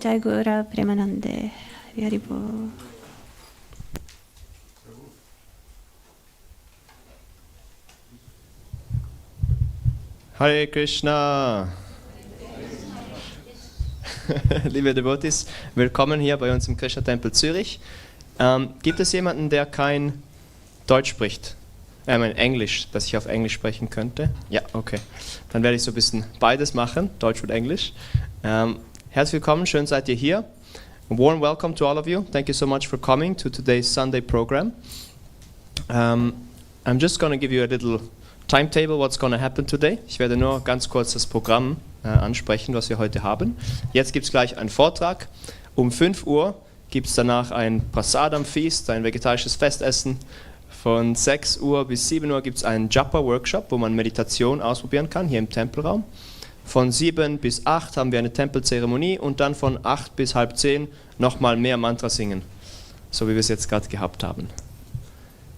Jai Guru Premanande. Haribol. Hare Krishna! Liebe Devotees, willkommen hier bei uns im Krishna-Tempel Zürich. Gibt es jemanden, der kein Deutsch spricht? Englisch, dass ich auf Englisch sprechen könnte? Ja, okay. Dann werde ich so ein bisschen beides machen, Deutsch und Englisch. Herzlich willkommen, schön seid ihr hier. A warm welcome to all of you. Thank you so much for coming to today's Sunday program. I'm just going to give you a little timetable, what's going to happen today. Ich werde nur ganz kurz das Programm ansprechen, was wir heute haben. Jetzt gibt es gleich einen Vortrag. Um 5 Uhr gibt es danach ein Prasadam-Feast, ein vegetarisches Festessen. Von 6 Uhr bis 7 Uhr gibt es einen Japa-Workshop, wo man Meditation ausprobieren kann, hier im Tempelraum. Von 7 bis 8 haben wir eine Tempelzeremonie und dann von 8 bis halb 10 nochmal mehr Mantra singen, so wie wir es jetzt gerade gehabt haben.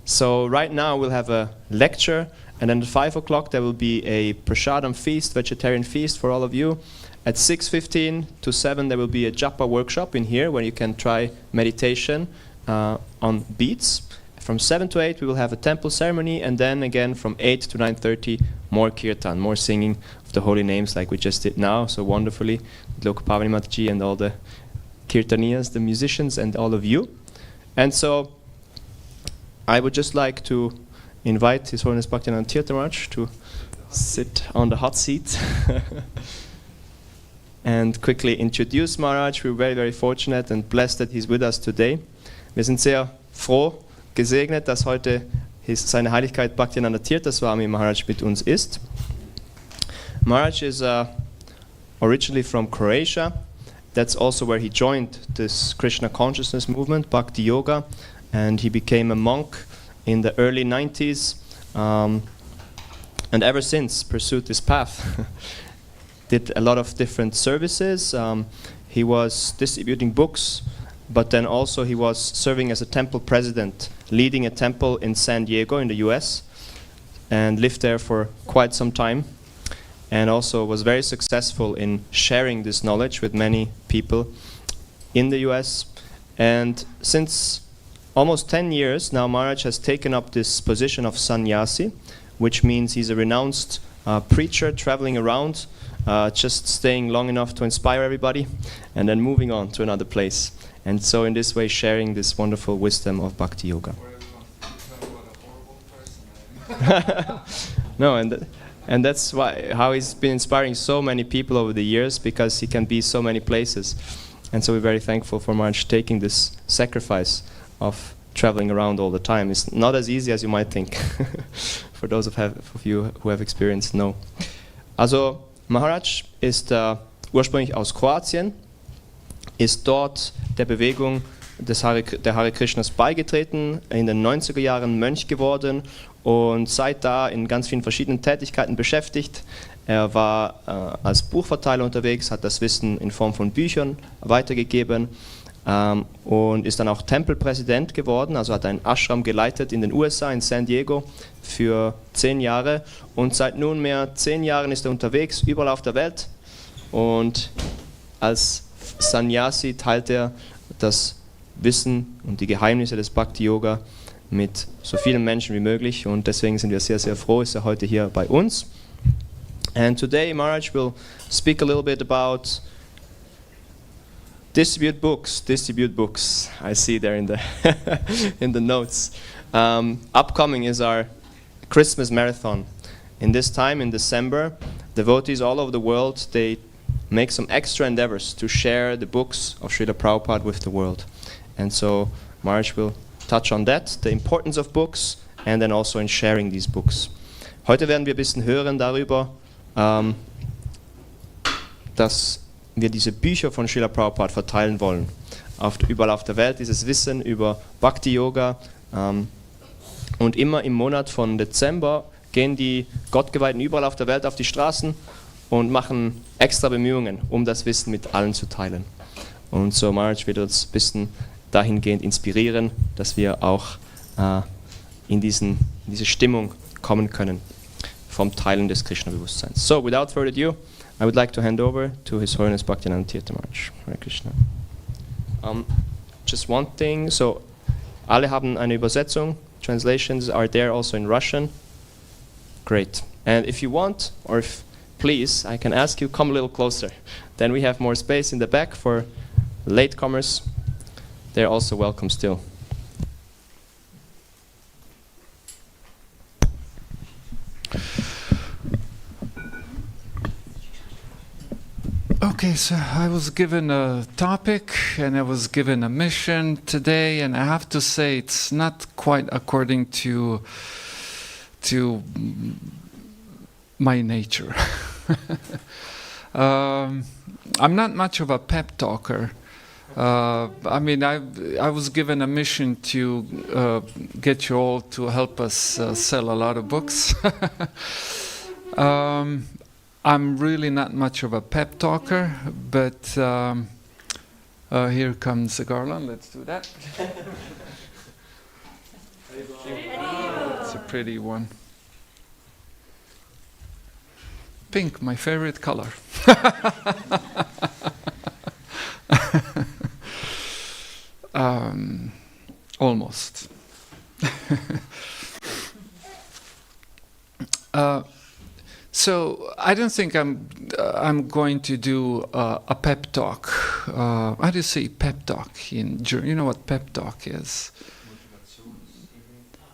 So right now we'll have a lecture, and then at 5 o'clock there will be a prasadam feast, vegetarian feast for all of you. At 6:15 to 7 there will be a japa workshop in here where you can try meditation on beats. From 7 to 8 we will have a temple ceremony, and then again from 8 to 9:30 more kirtan, more singing of the holy names like we just did now so wonderfully with Lokapavani Mataji and all the kirtaniyas, the musicians, and all of you. And so I would just like to invite His Holiness Bhakti Ananda Tirtha Maharaj to sit on the hot seat and quickly introduce Maharaj. We're very, very fortunate and blessed that he's with us today. Wir sind sehr froh, gesegnet, dass heute seine Heiligkeit Bhakti Ananda Tirtha Swami Maharaj mit uns ist. Maharaj is originally from Croatia. That's also where he joined this Krishna consciousness movement, Bhakti Yoga, and he became a monk in the early 90s, and ever since pursued this path. Did a lot of different services. He was distributing books, but then also he was serving as a temple president, leading a temple in San Diego in the US, and lived there for quite some time, and also was very successful in sharing this knowledge with many people in the US. And since almost 10 years now, Maharaj has taken up this position of sannyasi, which means he's a renounced preacher traveling around, just staying long enough to inspire everybody, and then moving on to another place. And so in this way sharing this wonderful wisdom of Bhakti Yoga. No, and that's how he's been inspiring so many people over the years, because he can be so many places. And so we're very thankful for Maharaj taking this sacrifice of traveling around all the time. It's not as easy as you might think. For those of you who have experienced, no. Also Maharaj ist ursprünglich aus Kroatien, ist dort der Bewegung der Hare Krishnas beigetreten, in den 90er Jahren Mönch geworden und seit da in ganz vielen verschiedenen Tätigkeiten beschäftigt. Er war als Buchverteiler unterwegs, hat das Wissen in Form von Büchern weitergegeben, und ist dann auch Tempelpräsident geworden, also hat einen Ashram geleitet in den USA, in San Diego, für 10 Jahre, und seit nunmehr 10 Jahren ist er unterwegs, überall auf der Welt, und als Sannyasi teilt er das Wissen und die Geheimnisse des Bhakti Yoga mit so vielen Menschen wie möglich, und deswegen sind wir sehr, sehr froh, ist er heute hier bei uns. And today Maharaj will speak a little bit about distribute books. I see there in the in the notes. Upcoming is our Christmas marathon. In this time, in December, devotees all over the world, they make some extra endeavors to share the books of Srila Prabhupada with the world. And so Maharaj will touch on that, the importance of books, and then also in sharing these books. Heute werden wir ein bisschen hören darüber, dass wir diese Bücher von Srila Prabhupada verteilen wollen. Überall auf der Welt dieses Wissen über Bhakti Yoga. Und immer im Monat von Dezember gehen die Gottgeweihten überall auf der Welt auf die Straßen und machen extra Bemühungen, um das Wissen mit allen zu teilen. Und so Maharaj wird uns ein bisschen dahingehend inspirieren, dass wir auch in diese Stimmung kommen können vom Teilen des Krishna-Bewusstseins. So, without further ado, I would like to hand over to His Holiness Bhakti Tirtha Maharaj. Hare Krishna. Just one thing, so alle haben eine Übersetzung. Translations are there also in Russian. Great. And if you want, or if please, I can ask you, come a little closer. Then we have more space in the back for latecomers. They're also welcome still. Okay, so I was given a topic and I was given a mission today, and I have to say it's not quite according to my nature. I'm not much of a pep talker. I mean, I was given a mission to get you all to help us sell a lot of books. I'm really not much of a pep talker, but here comes the garland. Let's do that. It's a pretty one. Pink, my favorite color. Almost. So I don't think I'm going to do a pep talk. How do you say pep talk in German? You know what pep talk is?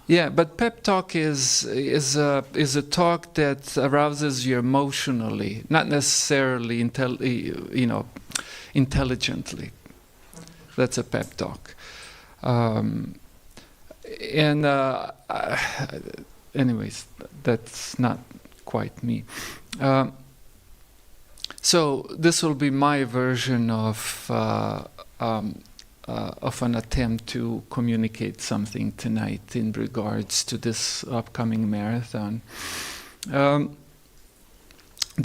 Yeah, but pep talk is a talk that arouses you emotionally, not necessarily intelligently. That's a pep talk. Anyways, that's not quite me. So this will be my version of an attempt to communicate something tonight in regards to this upcoming marathon. The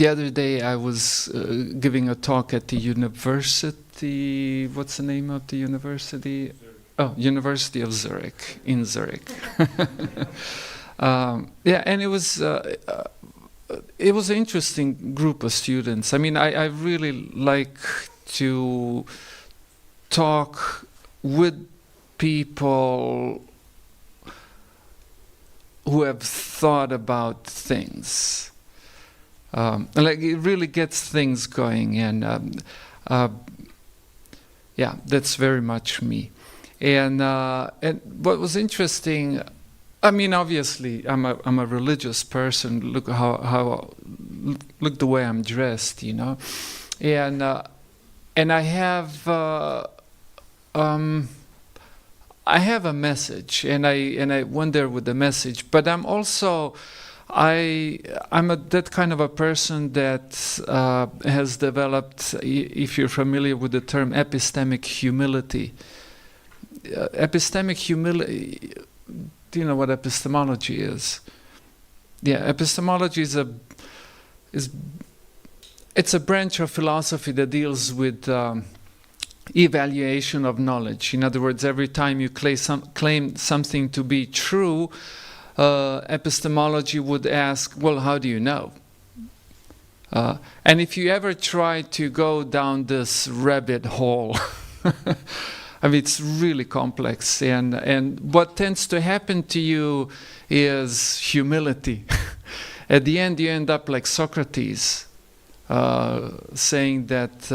other day I was giving a talk at the university. What's the name of the university? Oh, University of Zurich, in Zurich. Yeah, and it was an interesting group of students. I mean, I really like to talk with people who have thought about things. Like it really gets things going, and yeah, that's very much me. And what was interesting, I mean, obviously, I'm a religious person. Look look the way I'm dressed, you know, and I have a message, and I went there with the message. But I'm also I'm that kind of a person that has developed, if you're familiar with the term epistemic humility. Epistemic humility. Do you know what epistemology is? Yeah, epistemology is it's a branch of philosophy that deals with evaluation of knowledge. In other words, every time you claim something to be true, epistemology would ask, well, how do you know? And if you ever try to go down this rabbit hole, I mean, it's really complex, and what tends to happen to you is humility. At the end, you end up like Socrates, saying that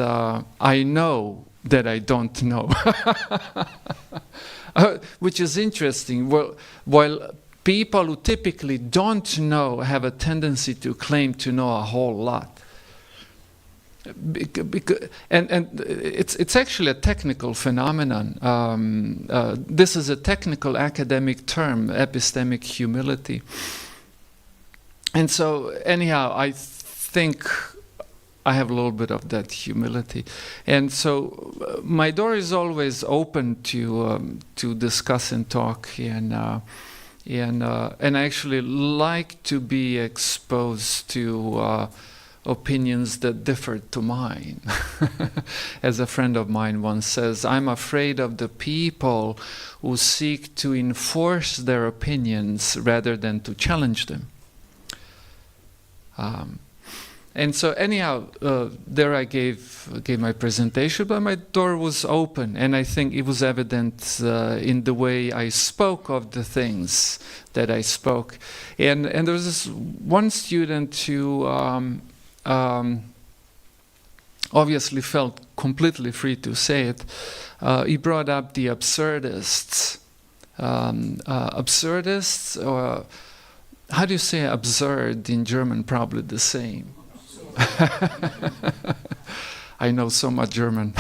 I know that I don't know, which is interesting. Well, while people who typically don't know have a tendency to claim to know a whole lot. And it's actually a technical phenomenon. This is a technical academic term, epistemic humility. And so, anyhow, I think I have a little bit of that humility, and so my door is always open to discuss and talk, and I actually like to be exposed to opinions that differ to mine. As a friend of mine once says, I'm afraid of the people who seek to enforce their opinions rather than to challenge them. And so anyhow, there I gave my presentation, but my door was open, and I think it was evident in the way I spoke of the things that I spoke. And there was this one student who obviously felt completely free to say it. He brought up the absurdists. Absurdists, or how do you say absurd in German? Probably the same. I know so much German.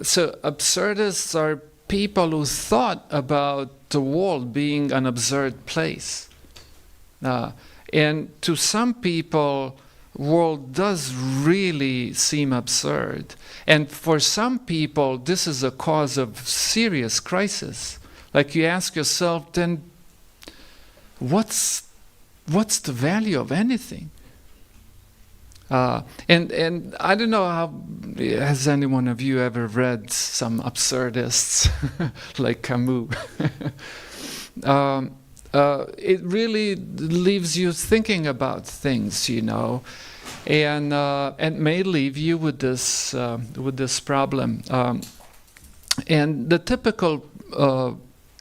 So absurdists are people who thought about the world being an absurd place. And to some people, world does really seem absurd. And for some people, this is a cause of serious crisis. Like you ask yourself, then what's the value of anything? And I don't know how, has any one of you ever read some absurdists like Camus? It really leaves you thinking about things, you know, and may leave you with this problem. And the typical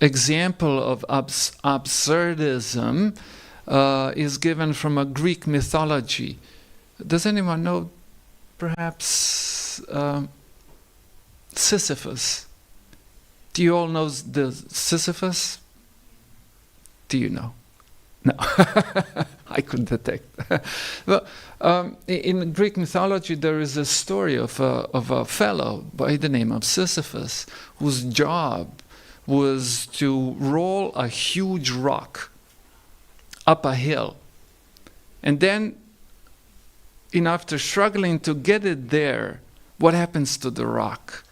example of absurdism is given from a Greek mythology. Does anyone know, perhaps, Sisyphus? Do you all know the Sisyphus? Do you know? No, I could detect. Well, in Greek mythology, there is a story of a fellow by the name of Sisyphus, whose job was to roll a huge rock up a hill, and then, after struggling to get it there, what happens to the rock?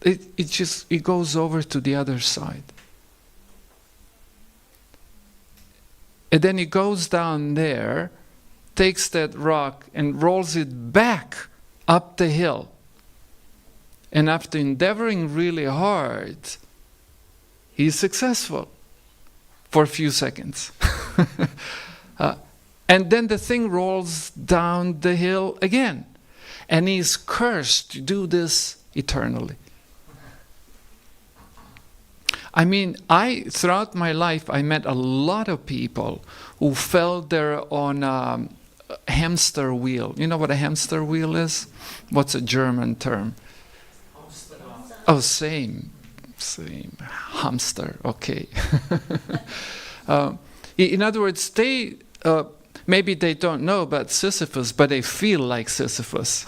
It goes over to the other side. And then he goes down there, takes that rock and rolls it back up the hill. And after endeavoring really hard, he's successful for a few seconds. And then the thing rolls down the hill again. And he's cursed to do this eternally. I mean, throughout my life, I met a lot of people who felt they're on a hamster wheel. You know what a hamster wheel is? What's a German term? Oh, same. Hamster, okay. In other words, maybe they don't know about Sisyphus, but they feel like Sisyphus.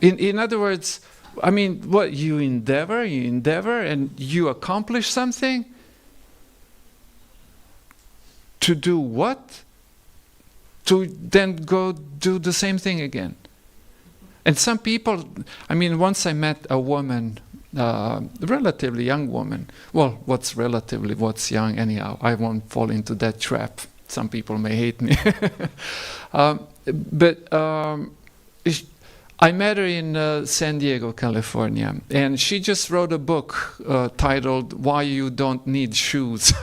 In other words, I mean, what, you endeavor, and you accomplish something? To do what? To then go do the same thing again. And some people, I mean, once I met a woman, a relatively young woman. Well, what's young anyhow? I won't fall into that trap. Some people may hate me. But I met her in San Diego, California, and she just wrote a book titled "Why You Don't Need Shoes."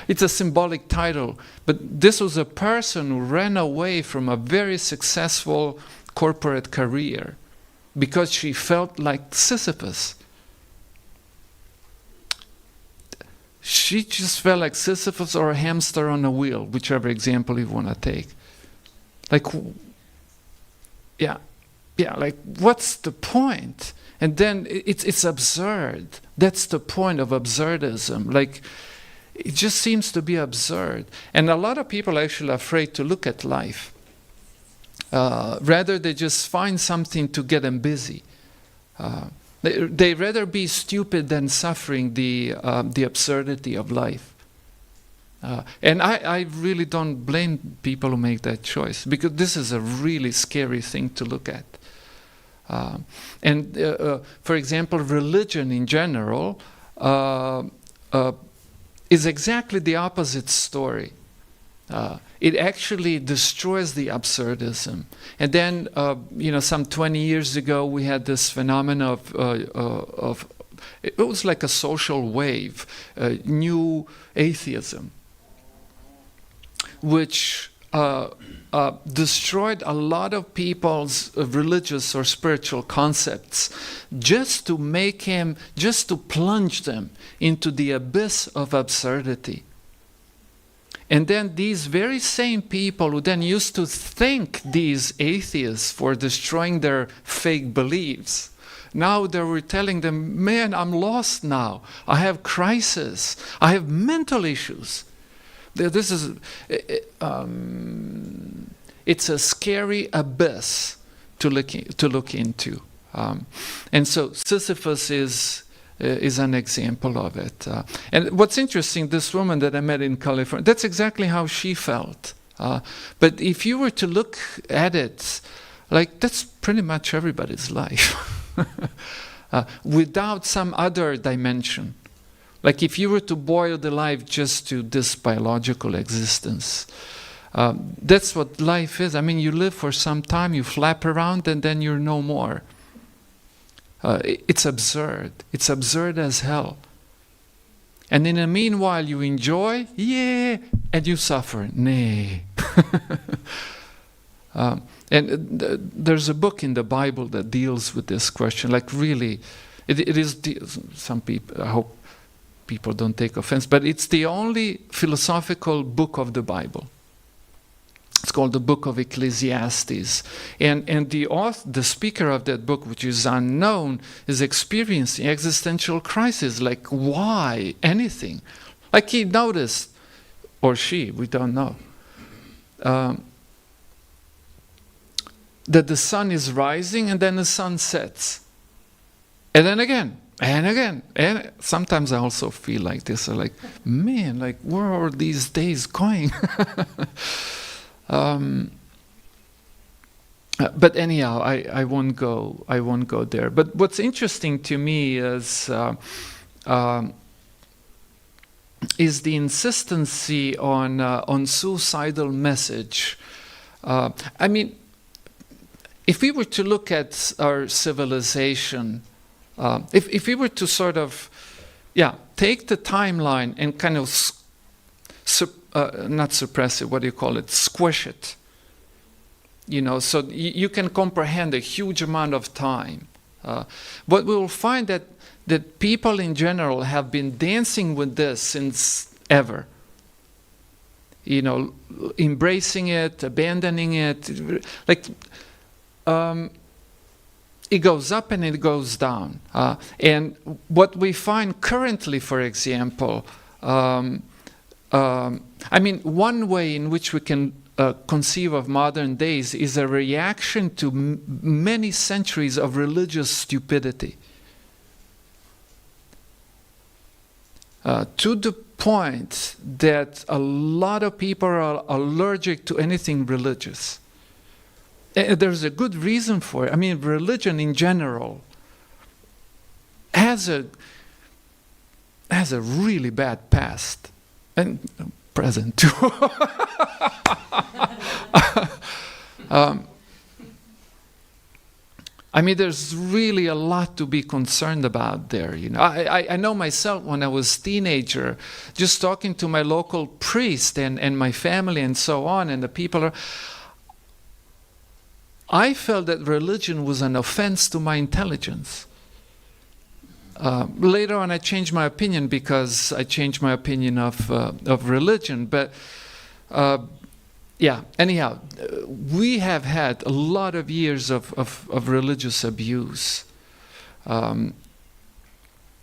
It's a symbolic title, but this was a person who ran away from a very successful corporate career because she felt like Sisyphus. She just felt like Sisyphus or a hamster on a wheel, whichever example you want to take. Like, like, what's the point? And then it's absurd. That's the point of absurdism. Like, it just seems to be absurd. And a lot of people are actually afraid to look at life. Rather, they just find something to get them busy. They rather be stupid than suffering the absurdity of life. And I really don't blame people who make that choice, because this is a really scary thing to look at. For example, religion in general is exactly the opposite story. It actually destroys the absurdism. And then, some 20 years ago, we had this phenomenon of it was like a social wave, new atheism. which destroyed a lot of people's religious or spiritual concepts, just to plunge them into the abyss of absurdity. And then these very same people who then used to thank these atheists for destroying their fake beliefs, now they were telling them, man, I'm lost now. I have crisis. I have mental issues. This is, it's a scary abyss to look into. And so Sisyphus is an example of it. And what's interesting, this woman that I met in California, that's exactly how she felt. But if you were to look at it, like, that's pretty much everybody's life. Without some other dimension. Like if you were to boil the life just to this biological existence, that's what life is. I mean, you live for some time, you flap around, and then you're no more. It's absurd. It's absurd as hell. And in the meanwhile, you enjoy, yeah, and you suffer, nay. And there's a book in the Bible that deals with this question. Like really, it is, some people, I hope people don't take offense, but it's the only philosophical book of the Bible. It's called the Book of Ecclesiastes. And the author, the speaker of that book, which is unknown, is experiencing existential crisis. Like, why? Anything. Like he noticed, or she, we don't know, that the sun is rising and then the sun sets. And then again, and again. And sometimes I also feel like this. I'm like, man, like, where are these days going? But anyhow, I won't go there. But what's interesting to me is the insistency on suicidal message. I mean, if we were to look at our civilization, if we were to sort of, take the timeline and kind of not suppress it, what do you call it? Squish it. You know, so you can comprehend a huge amount of time. But we will find that people in general have been dancing with this since ever. You know, embracing it, abandoning it. Like, it goes up and it goes down. And what we find currently, for example, I mean, one way in which we can conceive of modern days is a reaction to many centuries of religious stupidity. To the point that a lot of people are allergic to anything religious. There's a good reason for it. I mean, religion in general has a really bad past. And present too. I mean, there's really a lot to be concerned about there. You know, I know myself when I was a teenager, just talking to my local priest and my family and so on, and the people I felt that religion was an offense to my intelligence. Later on, I changed my opinion because I changed my opinion of religion. But anyhow, we have had a lot of years of religious abuse.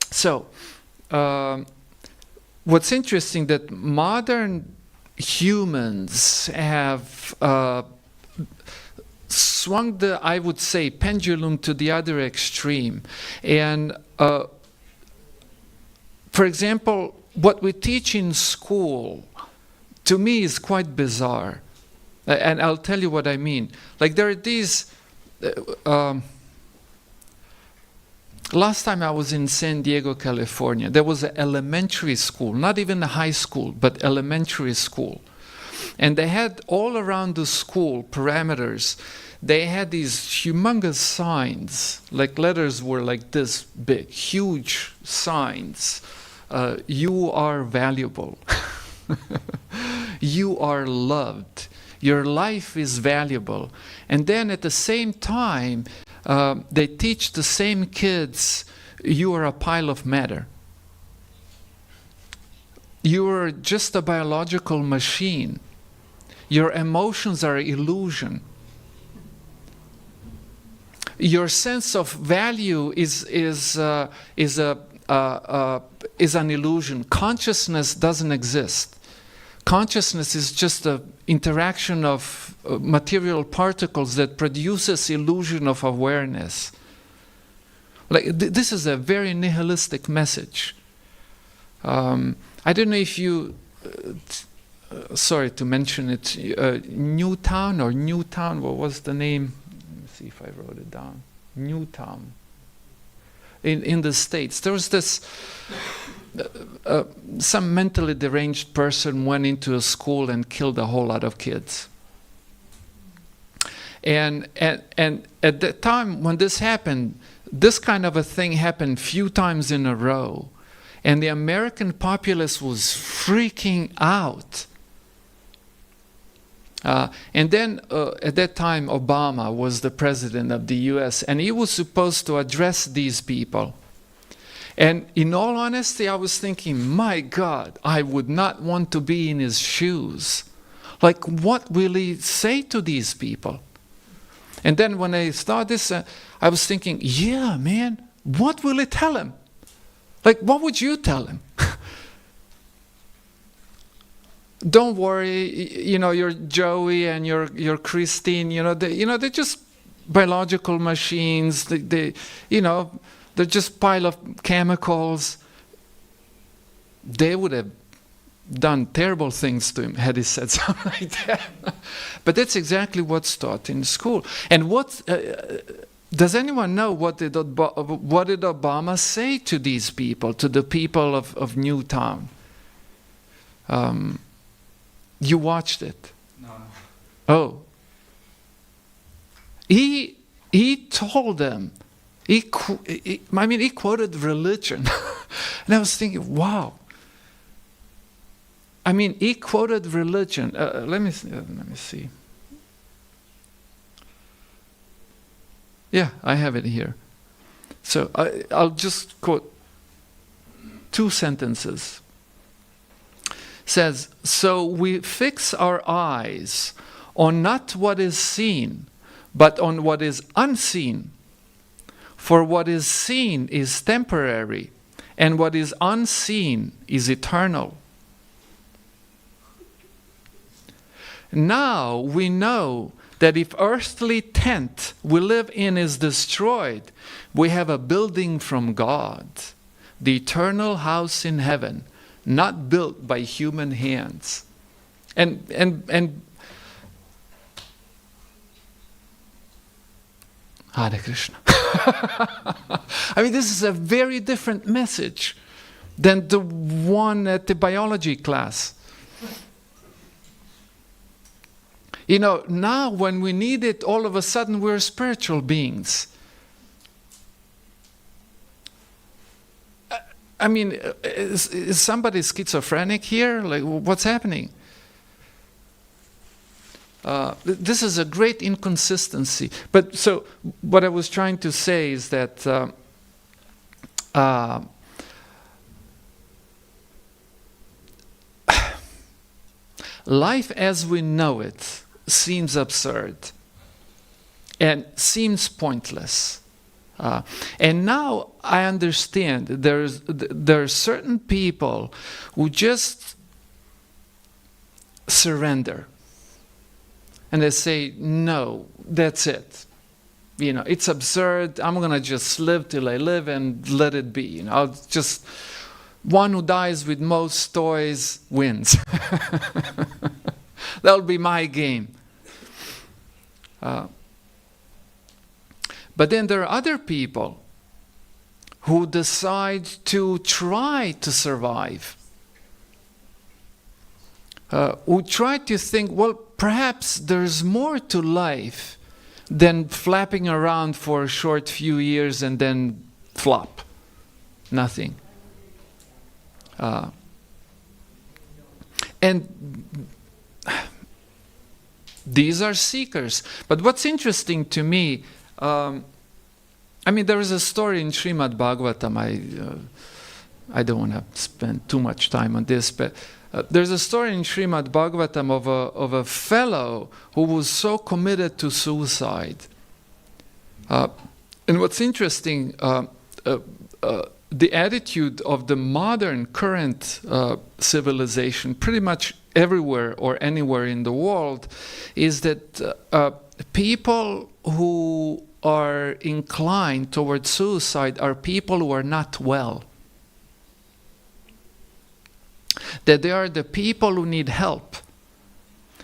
So, what's interesting that modern humans have swung the, I would say, pendulum to the other extreme. And for example, what we teach in school, to me, is quite bizarre. And I'll tell you what I mean. Like there are these... last time I was in San Diego, California, there was an elementary school, not even a high school, but elementary school. And they had all around the school parameters, they had these humongous signs, like letters were like this big, huge signs. You are valuable. You are loved. Your life is valuable. And then at the same time, they teach the same kids, you are a pile of matter. You are just a biological machine. Your emotions are illusion. Your sense of value is an illusion. Consciousness doesn't exist. Consciousness is just an interaction of material particles that produces illusion of awareness. Like this is a very nihilistic message. I don't know if you, sorry to mention it, Newtown, what was the name? Let me see if I wrote it down. Newtown. In the States, there was this, some mentally deranged person went into a school and killed a whole lot of kids. And at the time when this happened, this kind of a thing happened few times in a row. And the American populace was freaking out. And then at that time, Obama was the president of the US, and he was supposed to address these people. And in all honesty, I was thinking, my God, I would not want to be in his shoes. Like, what will he say to these people? And then when I saw this, I was thinking, yeah, man, what will he tell him? Like, what would you tell him? Don't worry, you know, you're Joey and you're Christine, they're just biological machines. They're just pile of chemicals. They would have done terrible things to him had he said something like that. But that's exactly what's taught in school. And what does anyone know what did Obama say to these people, to the people of Newtown? You watched it? No. Oh. He told them. He quoted religion, and I was thinking, wow. I mean, he quoted religion. Let me see. Yeah, I have it here. So I'll just quote 2 sentences. Says, so we fix our eyes on not what is seen, but on what is unseen. For what is seen is temporary, and what is unseen is eternal. Now we know that if earthly tent we live in is destroyed, we have a building from God, the eternal house in heaven, not built by human hands. And Hare Krishna. I mean, this is a very different message than the one at the biology class. You know, now when we need it, all of a sudden we're spiritual beings. I mean, is somebody schizophrenic here? Like, what's happening? This is a great inconsistency. But so, what I was trying to say is that life as we know it seems absurd and seems pointless. And now I understand there are certain people who just surrender. And they say, no, that's it. You know, it's absurd. I'm going to just live till I live and let it be. You know, I'll just, one who dies with most toys wins. That'll be my game. But then there are other people who decide to try to survive. Who try to think, well, perhaps there's more to life than flapping around for a short few years and then flop. Nothing. And These are seekers. But what's interesting to me, there is a story in Srimad Bhagavatam. I don't want to spend too much time on this, but there's a story in Srimad Bhagavatam of a fellow who was so committed to suicide. And what's interesting, the attitude of the modern current civilization, pretty much everywhere or anywhere in the world, is that people who are inclined towards suicide are people who are not well. That they are the people who need help.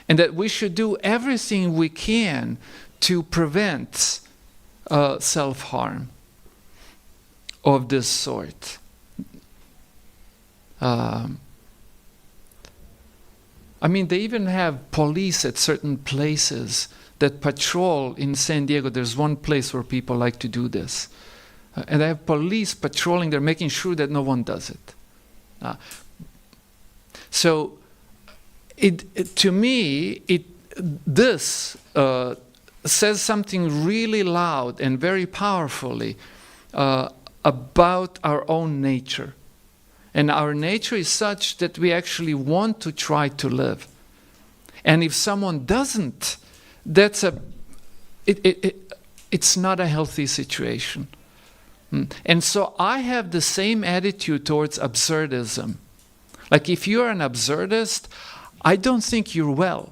And that we should do everything we can to prevent self-harm of this sort. They even have police at certain places that patrol in San Diego. There's one place where people like to do this. And they have police patrolling there, making sure that no one does it. So, to me, this says something really loud and very powerfully about our own nature. And our nature is such that we actually want to try to live. And if someone doesn't, it's not a healthy situation. And so I have the same attitude towards absurdism. Like if you're an absurdist, I don't think you're well.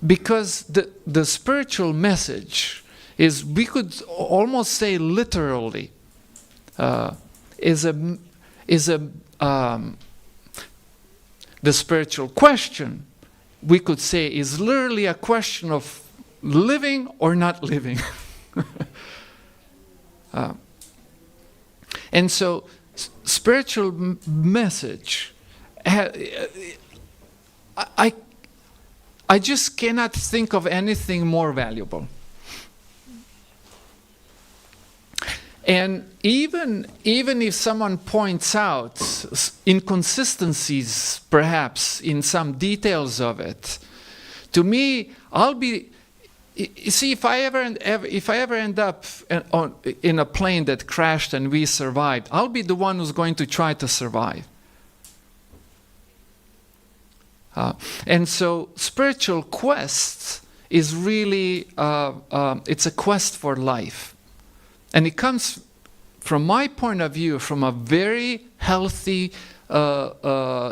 Because the spiritual message is, we could almost say literally, the spiritual question, we could say, is literally a question of living or not living. And so, spiritual message, I just cannot think of anything more valuable. And even if someone points out inconsistencies, perhaps, in some details of it, to me, you see, if I ever end up in a plane that crashed and we survived, I'll be the one who's going to try to survive. And so, spiritual quest is really it's a quest for life. And it comes, from my point of view, from a very healthy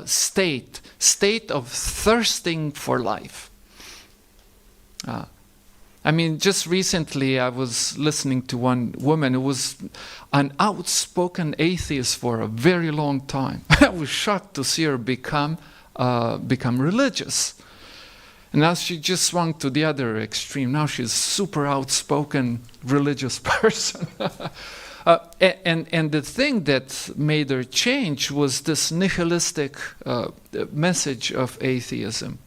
state of thirsting for life. Just recently I was listening to one woman who was an outspoken atheist for a very long time. I was shocked to see her become religious. And now she just swung to the other extreme. Now she's a super outspoken religious person. And the thing that made her change was this nihilistic message of atheism,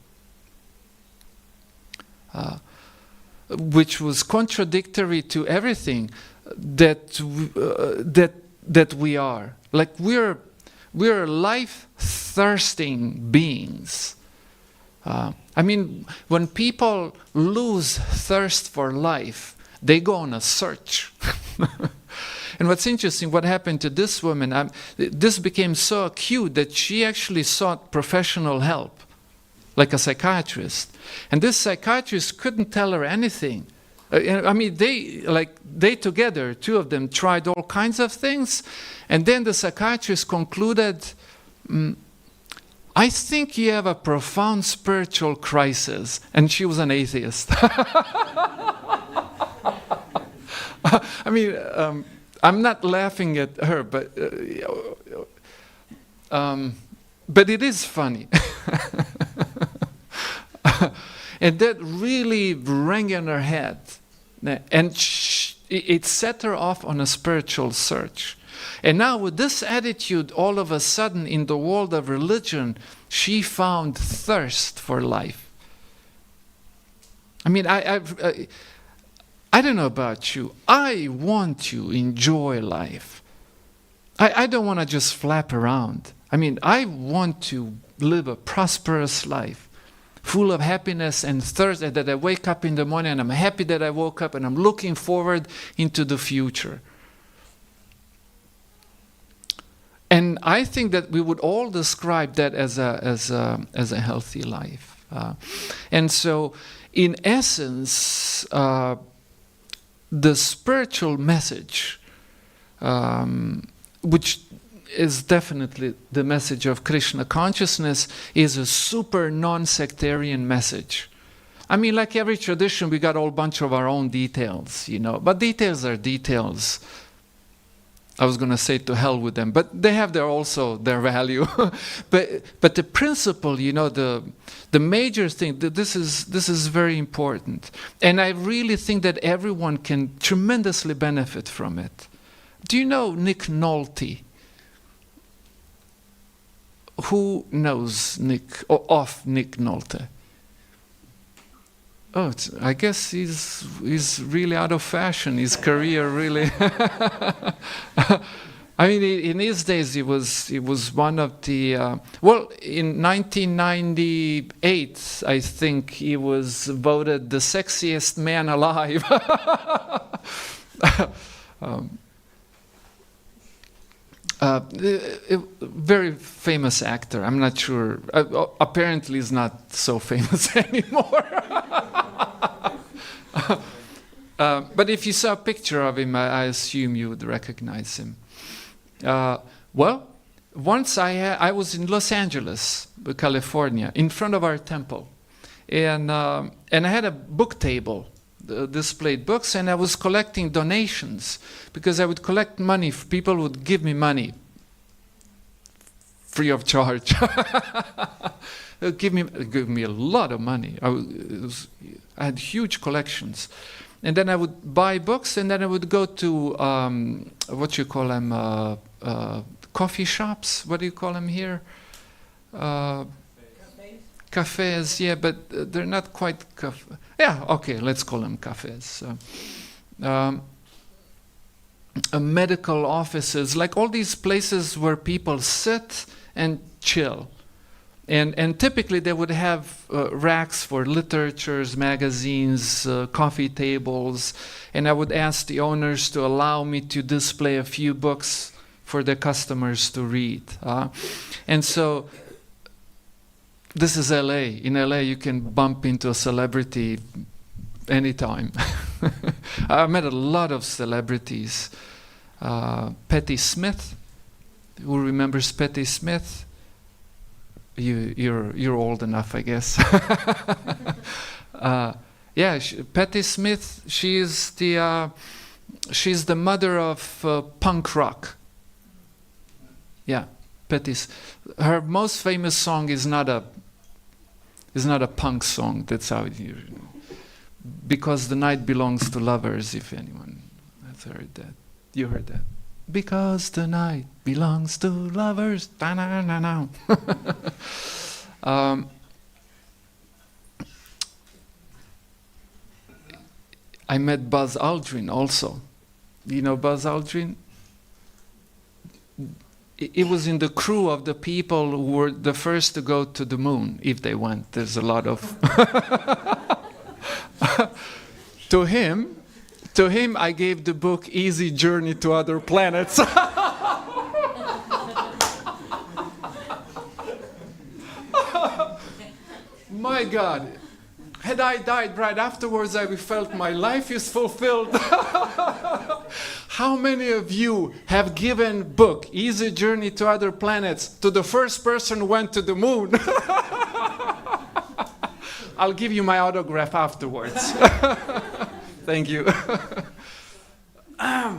which was contradictory to everything that we are. Like we're life-thirsting beings. When people lose thirst for life, they go on a search. And what's interesting, what happened to this woman, this became so acute that she actually sought professional help, like a psychiatrist. And this psychiatrist couldn't tell her anything. They together, two of them, tried all kinds of things. And then the psychiatrist concluded, I think you have a profound spiritual crisis. And she was an atheist. I'm not laughing at her, but it is funny. And that really rang in her head. And it set her off on a spiritual search. And now with this attitude, all of a sudden, in the world of religion, she found thirst for life. I don't know about you. I want to enjoy life. I don't want to just flap around. I want to live a prosperous life, full of happiness and thirst, that I wake up in the morning and I'm happy that I woke up and I'm looking forward into the future. And I think that we would all describe that as a healthy life. And so, in essence, the spiritual message, which is definitely the message of Krishna consciousness, is a super non-sectarian message. I mean, like every tradition, we got a whole bunch of our own details, but details are details. I was going to say to hell with them, but they have also their value. but the principle, the major thing, this is very important, and I really think that everyone can tremendously benefit from it. Do you know Nick Nolte? Who knows Nick Nolte? Oh, I guess he's really out of fashion. His career really. I mean, in his days, he was one of the. In 1998, I think he was voted the sexiest man alive. Very famous actor. I'm not sure. Apparently, he's not so famous anymore. But if you saw a picture of him, I assume you would recognize him. Once I was in Los Angeles, California, in front of our temple, and I had a book table. Displayed books, and I was collecting donations because I would collect money. People would give me money free of charge. give me a lot of money. I had huge collections, and then I would buy books, and then I would go to what you call them, coffee shops. What do you call them here? Cafes, yeah, but they're not quite cafes. Yeah, okay, let's call them cafes. Medical offices, like all these places where people sit and chill. And typically they would have racks for literatures, magazines, coffee tables, and I would ask the owners to allow me to display a few books for the customers to read. And so this is LA. In LA, you can bump into a celebrity anytime. I met a lot of celebrities. Patti Smith. Who remembers Patti Smith? You're old enough, I guess. Patti Smith. She's the mother of punk rock. Yeah, her most famous song is not a punk song. That's how it is. Because the night belongs to lovers, if anyone has heard that. You heard that. Because the night belongs to lovers. Da-na-na-na. I met Buzz Aldrin also. You know Buzz Aldrin? It was in the crew of the people who were the first to go to the moon, if they went. There's a lot of... To him, I gave the book Easy Journey to Other Planets. My God. Had I died right afterwards, I felt my life is fulfilled. How many of you have given book Easy Journey to Other Planets to the first person who went to the moon? I'll give you my autograph afterwards. Thank you. I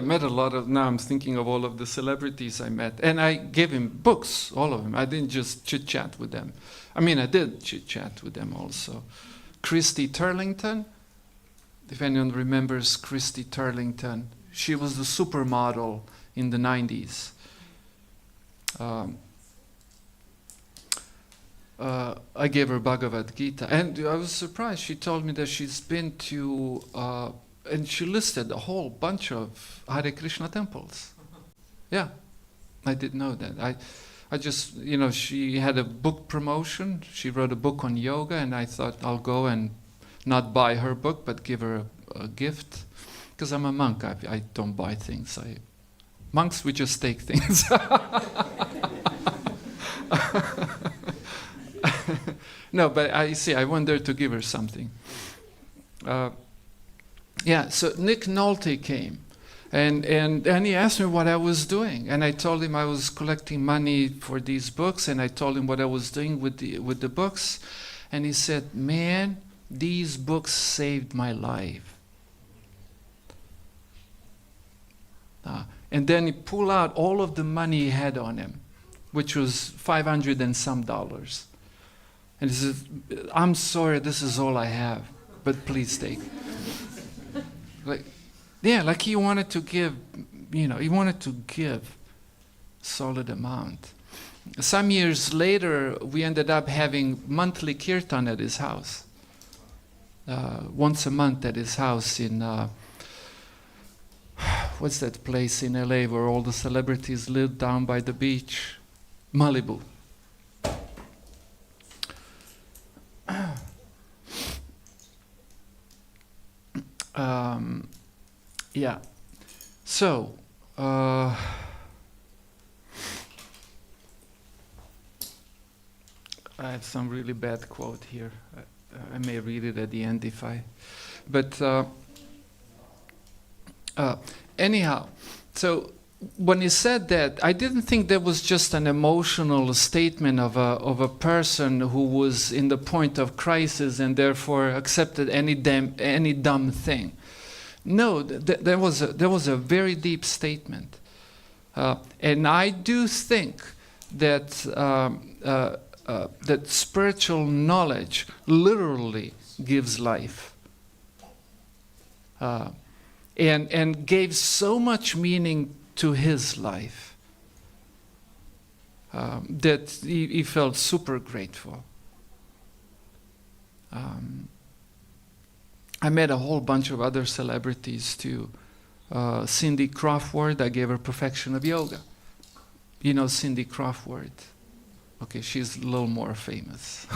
met a lot of, now I'm thinking of all of the celebrities I met. And I gave him books, all of them. I didn't just chit-chat with them. I mean, I did chit-chat with them also. Christy Turlington, if anyone remembers Christy Turlington, she was the supermodel in the 90s. I gave her Bhagavad Gita, and I was surprised. She told me that she's been to, and she listed a whole bunch of Hare Krishna temples. Yeah, I didn't know that. I just, she had a book promotion. She wrote a book on yoga, and I thought I'll go and not buy her book, but give her a gift. Because I'm a monk, I don't buy things. Monks, we just take things. No, but I went there to give her something. So Nick Nolte came. And he asked me what I was doing, and I told him I was collecting money for these books, and I told him what I was doing with the books, and he said, "Man, these books saved my life." And then he pulled out all of the money he had on him, which was $500 and some. And he said, "I'm sorry, this is all I have, but please take." Like he wanted to give, he wanted to give solid amount. Some years later, we ended up having monthly kirtan at his house. Once a month at his house in, what's that place in LA where all the celebrities live down by the beach? Malibu. So, I have some really bad quote here. I may read it at the end if I... But anyhow, so when he said that, I didn't think that was just an emotional statement of a person who was in the point of crisis and therefore accepted any dumb thing. No, there was a very deep statement, and I do think that that spiritual knowledge literally gives life, and gave so much meaning to his life that he felt super grateful. I met a whole bunch of other celebrities too. Cindy Crawford, I gave her Perfection of Yoga. You know Cindy Crawford? Okay, she's a little more famous.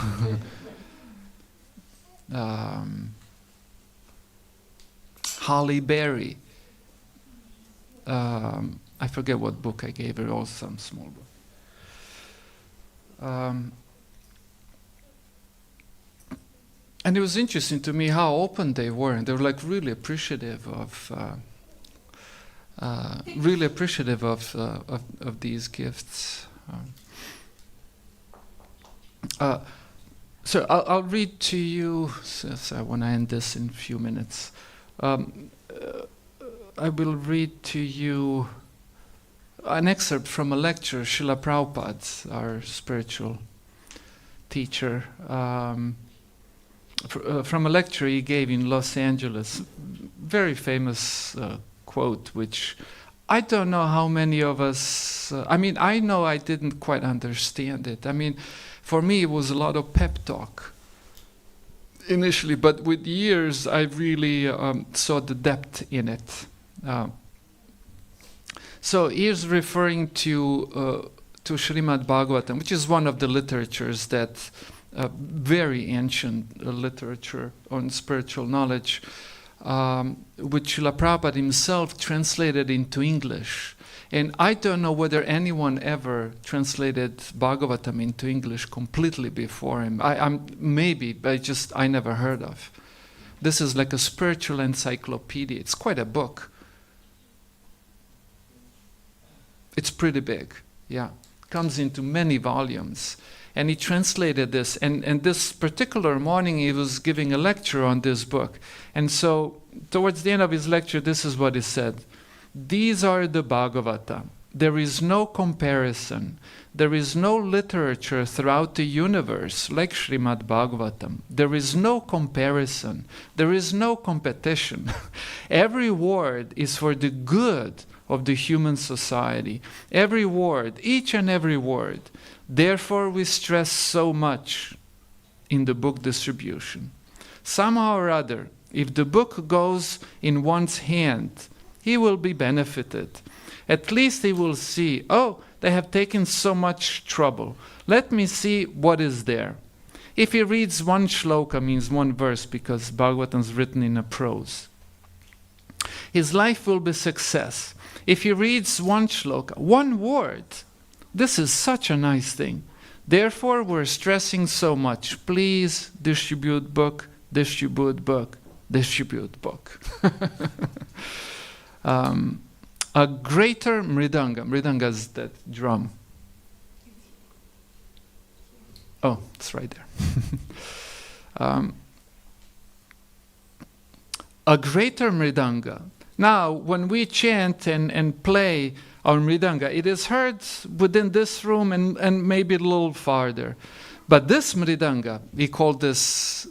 Holly Berry. I forget what book I gave her, or some small book. And it was interesting to me how open they were, and they were like really appreciative of these gifts. So I'll read to you. So I want to end this in a few minutes. I will read to you an excerpt from a lecture Srila Prabhupada, our spiritual teacher. From a lecture he gave in Los Angeles, very famous quote, which I don't know how many of us, I know I didn't quite understand it. For me it was a lot of pep talk initially, but with years I really saw the depth in it. So he's referring to Srimad Bhagavatam, which is one of the literatures that very ancient literature on spiritual knowledge, which Srila Prabhupada himself translated into English. And I don't know whether anyone ever translated Bhagavatam into English completely before him. Maybe, but I never heard of. This is like a spiritual encyclopedia. It's quite a book. It's pretty big, yeah. Comes into many volumes. And he translated this, and this particular morning he was giving a lecture on this book. And so, towards the end of his lecture, this is what he said. These are the Bhagavata. There is no comparison. There is no literature throughout the universe like Srimad Bhagavatam. There is no comparison. There is no competition. Every word is for the good of the human society. Every word, each and every word. Therefore, we stress so much in the book distribution. Somehow or other, if the book goes in one's hand, he will be benefited. At least he will see, oh, they have taken so much trouble. Let me see what is there. If he reads one shloka, means one verse, because Bhagavatam is written in a prose, his life will be success. If he reads one shloka, one word, this is such a nice thing. Therefore, we're stressing so much. Please distribute book, distribute book, distribute book. A greater mridanga. Mridanga is that drum. Oh, it's right there. A greater mridanga. Now, when we chant and play our mridanga, it is heard within this room and maybe a little farther. But this mridanga, we call this,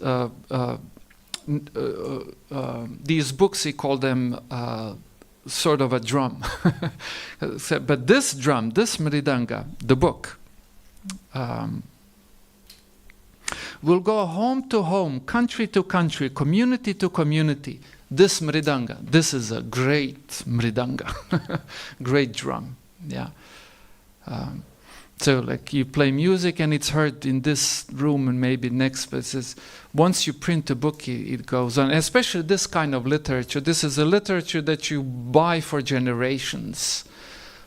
these books, he called them sort of a drum. But this drum, this mridanga, the book, will go home to home, country to country, community to community. This mridanga, this is a great mridanga, great drum, yeah. So like you play music and it's heard in this room and maybe next places. Once you print a book, it goes on. Especially this kind of literature. This is a literature that you buy for generations.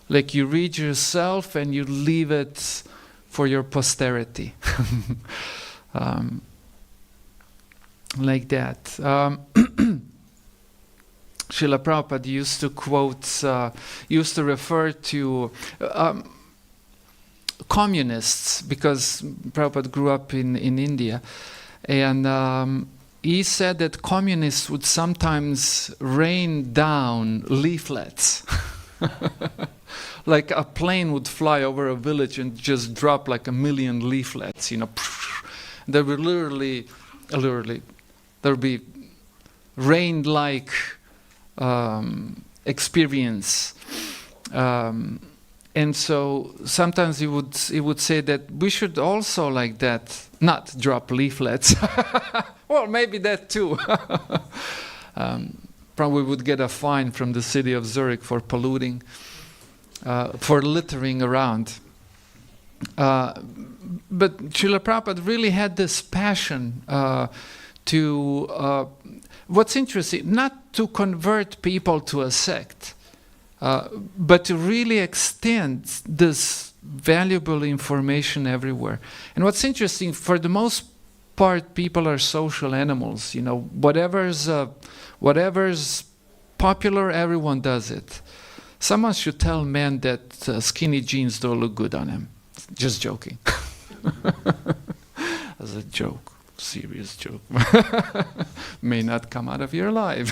Like you read yourself and you leave it for your posterity. Like that. Srila Prabhupada used to quote, used to refer to communists, because Prabhupada grew up in India, and he said that communists would sometimes rain down leaflets. Like a plane would fly over a village and just drop like 1 million leaflets, you know. There would literally, there would be rain-like experience. And so sometimes he would say that we should also like that, not drop leaflets. Well, maybe that too. Probably would get a fine from the city of Zurich for polluting, for littering around. But Srila Prabhupada really had this passion to, what's interesting, not to convert people to a sect, but to really extend this valuable information everywhere. And what's interesting, for the most part, people are social animals. You know, whatever's popular, everyone does it. Someone should tell men that skinny jeans don't look good on him. Just joking. As a joke, serious joke. May not come out of your life.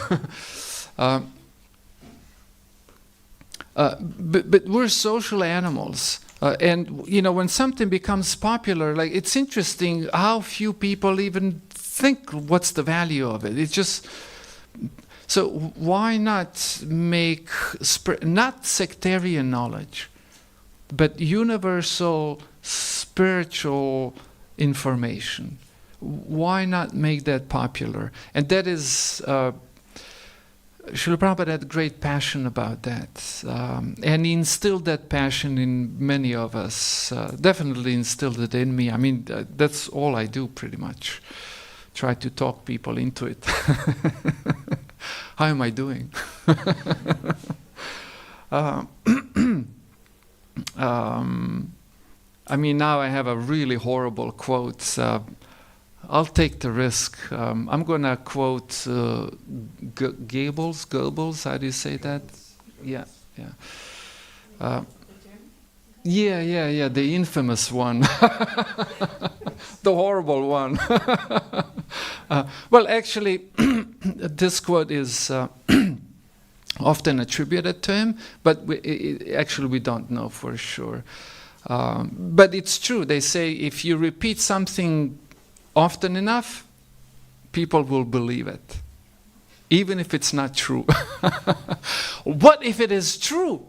But we're social animals, and you know, when something becomes popular, like, it's interesting how few people even think what's the value of it. It's just, so why not make not sectarian knowledge, but universal spiritual information? Why not make that popular? And that is. Srila Prabhupada had great passion about that, and he instilled that passion in many of us, definitely instilled it in me. I mean, that's all I do pretty much, try to talk people into it. How am I doing? I mean, now I have a really horrible quote. I'll take the risk. I'm going to quote Goebbels, how do you say that? Yeah. Yeah, the infamous one. The horrible one. Well, actually, this quote is often attributed to him, but actually we don't know for sure. But it's true. They say if you repeat something often enough, people will believe it, even if it's not true. What if it is true?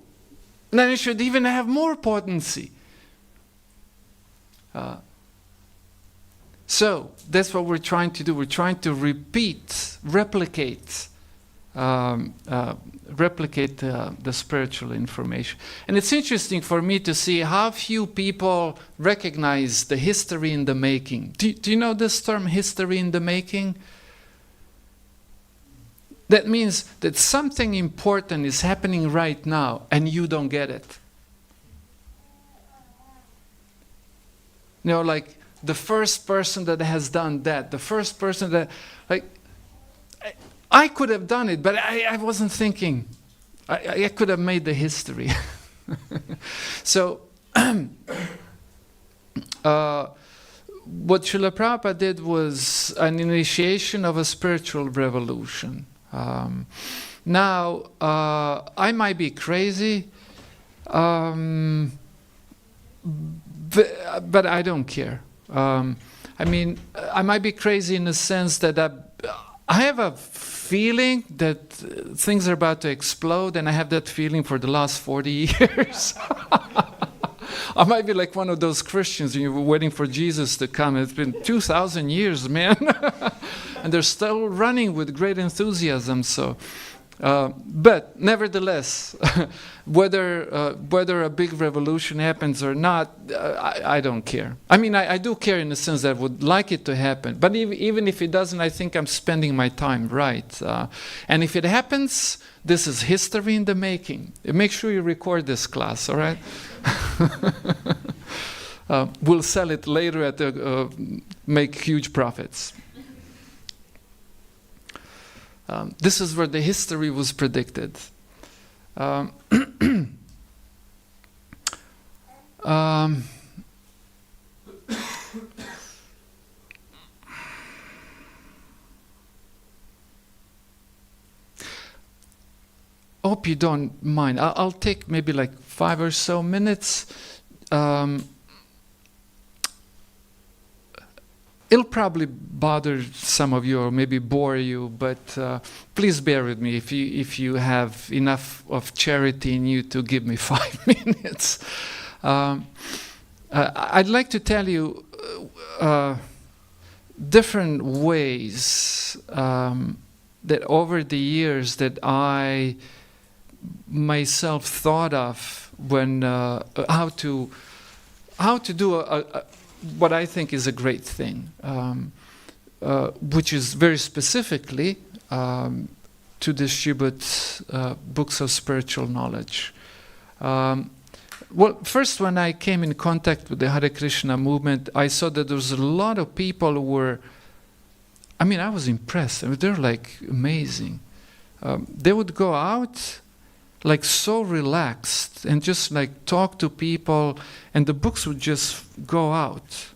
Then it should even have more potency. So that's what we're trying to do. We're trying to replicate replicate the spiritual information. And it's interesting for me to see how few people recognize the history in the making. Do you know this term, history in the making? That means that something important is happening right now and you don't get it. You know, like the first person that has done that, the first person that, like, I could have done it, but I wasn't thinking. I could have made the history. So, what Srila Prabhupada did was an initiation of a spiritual revolution. Now, I might be crazy, but I don't care. I mean, I might be crazy in the sense that I have a feeling that things are about to explode, and I have that feeling for the last 40 years. I might be like one of those Christians, and you were waiting for Jesus to come. It's been 2,000 years, man. And they're still running with great enthusiasm. So, but nevertheless, whether a big revolution happens or not, I don't care. I mean, I do care in the sense that I would like it to happen. But even if it doesn't, I think I'm spending my time right. And if it happens, this is history in the making. Make sure you record this class, all right? We'll sell it later at make huge profits. This is where the history was predicted. Hope you don't mind. I'll take maybe like 5 or so minutes. It'll probably bother some of you or maybe bore you, but please bear with me if you have enough of charity in you to give me 5 minutes. I'd like to tell you different ways that over the years that I myself thought of when how to do what I think is a great thing, which is very specifically to distribute books of spiritual knowledge. Well, first when I came in contact with the Hare Krishna movement, I saw that there was a lot of people who were, I mean, I was impressed. I mean, they're like amazing. They would go out like so relaxed and just like talk to people, and the books would just go out.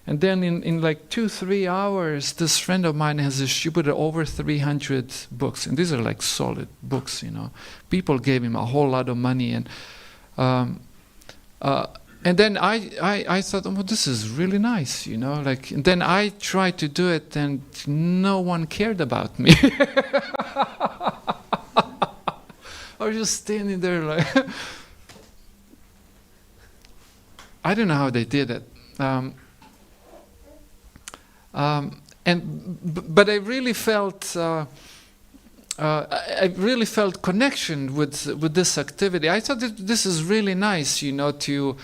And then in like 2-3 hours, this friend of mine has distributed over 300 books, and these are like solid books, you know. People gave him a whole lot of money, and then I thought, well, this is really nice, you know. Like, and then I tried to do it, and no one cared about me. I was just standing there like, I don't know how they did it. But I really felt connection with this activity. I thought that this is really nice, you know, to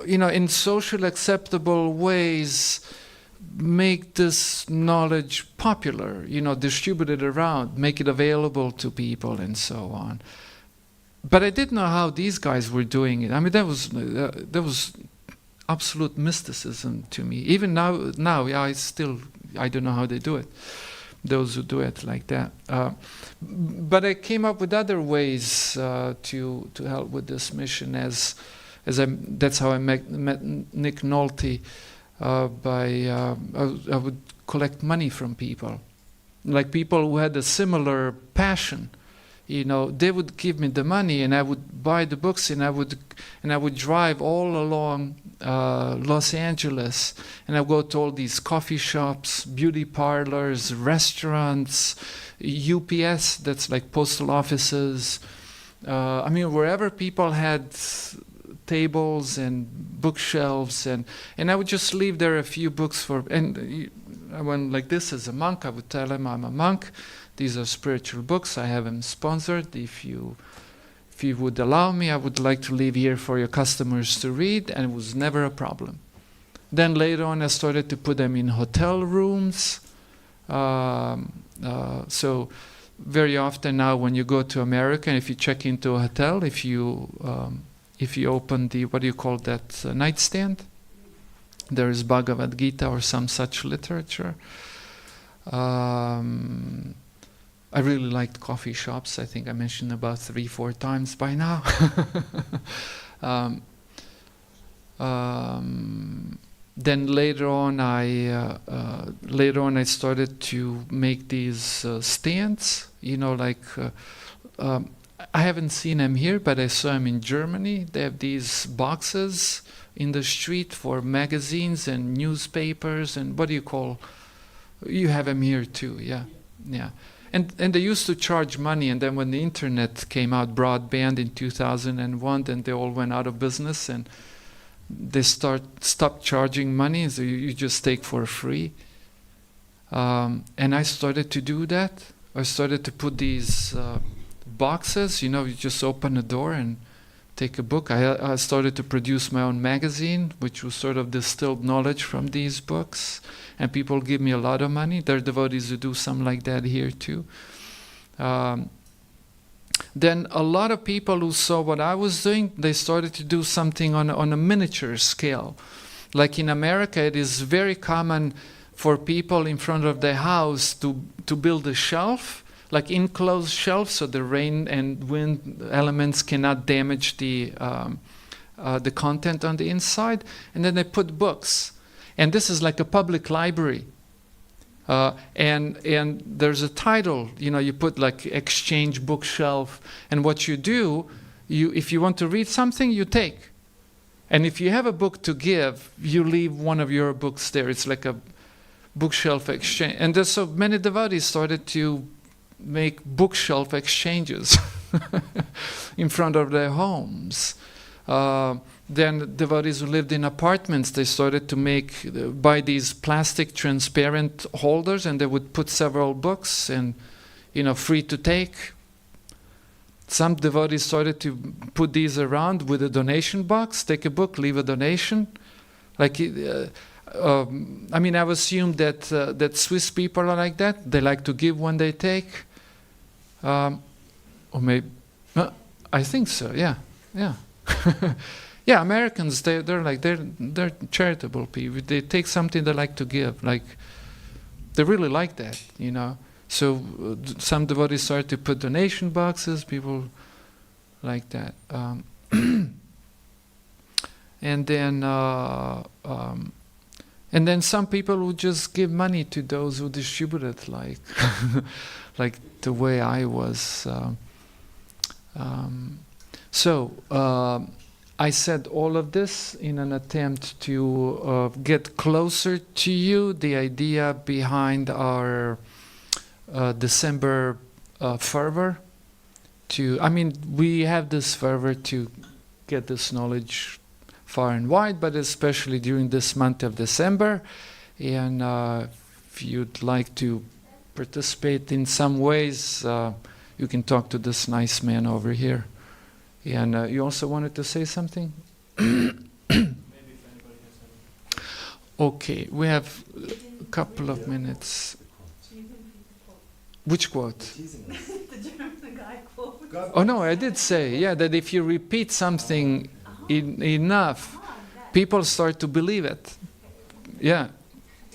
you know, in social acceptable ways, make this knowledge popular, you know, distribute it around, make it available to people, and so on. But I didn't know how these guys were doing it. I mean, that was absolute mysticism to me. Even now, yeah, I don't know how they do it. Those who do it like that. But I came up with other ways to help with this mission. That's how I met Nick Nolte. I would collect money from people, like people who had a similar passion. You know, they would give me the money, and I would buy the books, and I would drive all along Los Angeles, and I would go to all these coffee shops, beauty parlors, restaurants, UPS, that's like postal offices. I mean, wherever people had tables and bookshelves, and I would just leave there a few books for, and when like this as a monk, I would tell him I'm a monk. These are spiritual books. I have them sponsored. If you would allow me, I would like to leave here for your customers to read, and it was never a problem. Then later on, I started to put them in hotel rooms. So very often now, when you go to America, if you check into a hotel, if you open the, what do you call that, nightstand, there is Bhagavad Gita or some such literature. I really liked coffee shops. I think I mentioned about 3-4 times by now. Then later on, I started to make these stands. You know, like I haven't seen them here, but I saw them in Germany. They have these boxes in the street for magazines and newspapers and what do you call? You have them here too, yeah. And they used to charge money, and then when the internet came out, broadband in 2001, then they all went out of business, and they stopped charging money, so you just take for free. And I started to do that. I started to put these boxes, you just open a door and take a book. I started to produce my own magazine, which was sort of distilled knowledge from these books. And people give me a lot of money. There are devotees who do something like that here too. Then a lot of people who saw what I was doing, they started to do something on a miniature scale. Like in America, it is very common for people in front of their house to build a shelf, like enclosed shelf, so the rain and wind elements cannot damage the content on the inside. And then they put books. And this is like a public library. And there's a title, you put like exchange bookshelf. And what you do, if you want to read something, you take. And if you have a book to give, you leave one of your books there. It's like a bookshelf exchange. And there's so many devotees started to make bookshelf exchanges in front of their homes. Then devotees who lived in apartments, they started to buy these plastic transparent holders, and they would put several books and, free to take. Some devotees started to put these around with a donation box, take a book, leave a donation. I would assume that Swiss people are like that. They like to give when they take. Or maybe, I think so, yeah. Yeah, Americans, they're charitable people. They take something they like to give. Like, they really like that, So some devotees started to put donation boxes. People like that, and then some people would just give money to those who distribute it, like like the way I was. I said all of this in an attempt to get closer to you. The idea behind our December fervor. We have this fervor to get this knowledge far and wide, but especially during this month of December. And if you'd like to participate in some ways, you can talk to this nice man over here. And you also wanted to say something? Maybe if anybody has any. Okay, we have a couple of minutes. Which quote? The German guy quote. Oh no, I did say, that if you repeat something enough, people start to believe it. Yeah,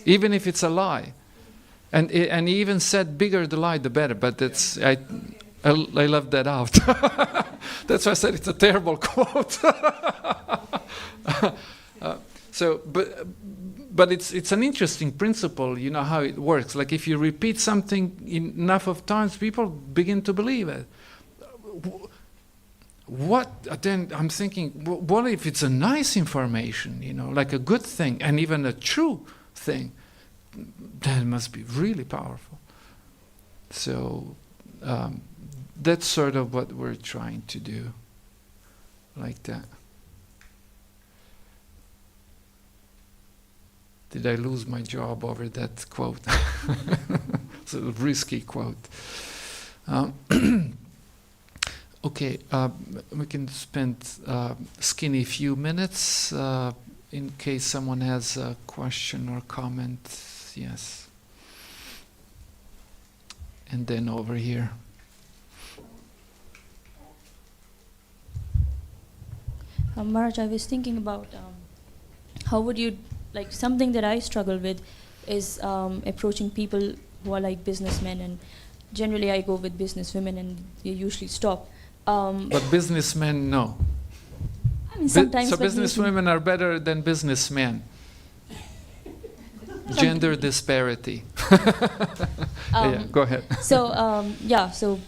even if it's a lie. And he even said, bigger the lie, the better. But I left that out. That's why I said it's a terrible quote. But it's an interesting principle, how it works. Like if you repeat something enough of times, people begin to believe it. Then I'm thinking, what if it's a nice information, like a good thing, and even a true thing? That must be really powerful. So that's sort of what we're trying to do, like that. did I lose my job over that quote? It's a risky quote. Okay, we can spend skinny few minutes in case someone has a question or comment. Yes. And then over here. Maharaj, I was thinking about how would you, like something that I struggle with is approaching people who are like businessmen, and generally I go with businesswomen and they usually stop. But businessmen, no. I mean, sometimes. So businesswomen are better than businessmen. Gender disparity. Yeah, go ahead. So yeah, so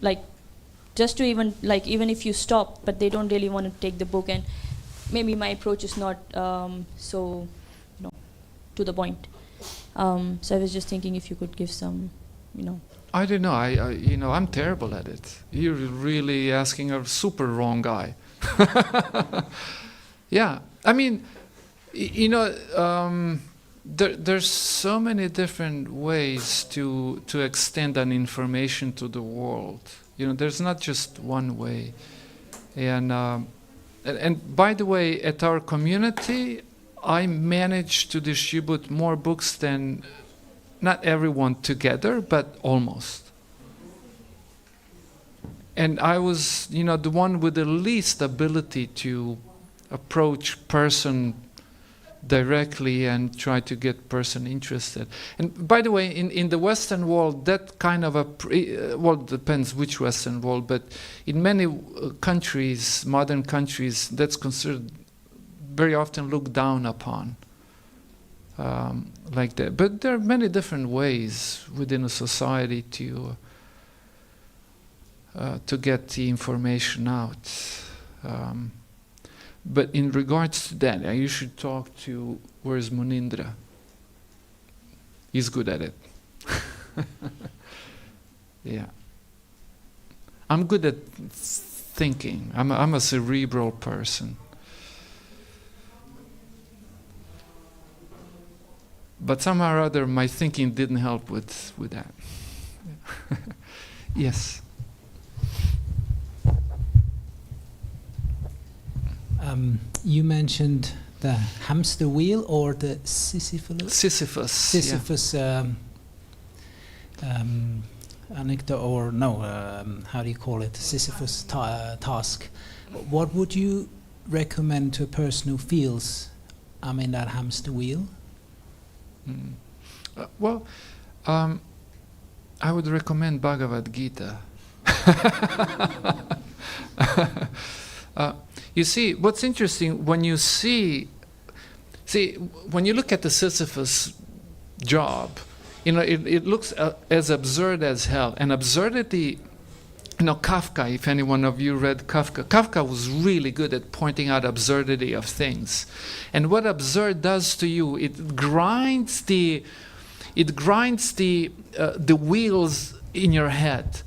like just to even if you stop, but they don't really want to take the book, and maybe my approach is not so to the point. So I was just thinking if you could give some, I don't know. I'm terrible at it. You're really asking a super wrong guy. Yeah, I mean, there's so many different ways to extend an information to the world. There's not just one way. And by the way, at our community, I managed to distribute more books than not everyone together, but almost. And I was, the one with the least ability to approach person directly and try to get person interested. And by the way, in the Western world, that kind of depends which Western world, but in many countries, modern countries, that's considered very often looked down upon. Like that. But there are many different ways within a society to get the information out. But in regards to that, you should talk to, where's Munindra? He's good at it. Yeah. I'm good at thinking. I'm a cerebral person. But somehow or other, my thinking didn't help with that. Yes. You mentioned the hamster wheel or the Sisyphus anecdote, or no, how do you call it? Sisyphus task. What would you recommend to a person who feels I'm in that hamster wheel? I would recommend Bhagavad Gita. You see, what's interesting, when you when you look at the Sisyphus job, it looks as absurd as hell. And absurdity, Kafka, if any one of you read Kafka was really good at pointing out absurdity of things. And what absurd does to you, it grinds the wheels in your head,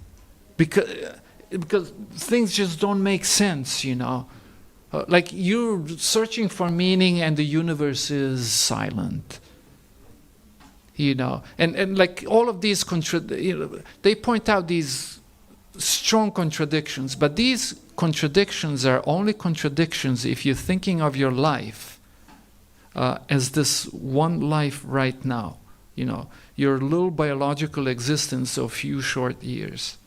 because things just don't make sense, like you're searching for meaning and the universe is silent, and like all of these they point out these strong contradictions, but these contradictions are only contradictions if you're thinking of your life as this one life right now, your little biological existence of few short years.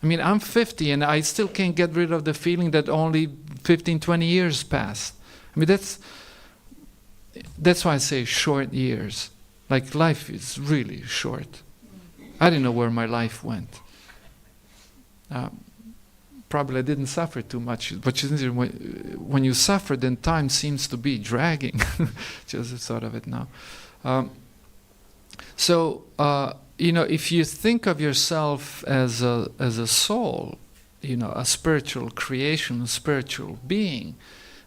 I mean, I'm 50 and I still can't get rid of the feeling that only 15, 20 years passed. I mean, that's why I say short years. Like, life is really short. I didn't know where my life went. Probably I didn't suffer too much, but when you suffer, then time seems to be dragging. Just thought of it now. If you think of yourself as a soul, a spiritual creation, a spiritual being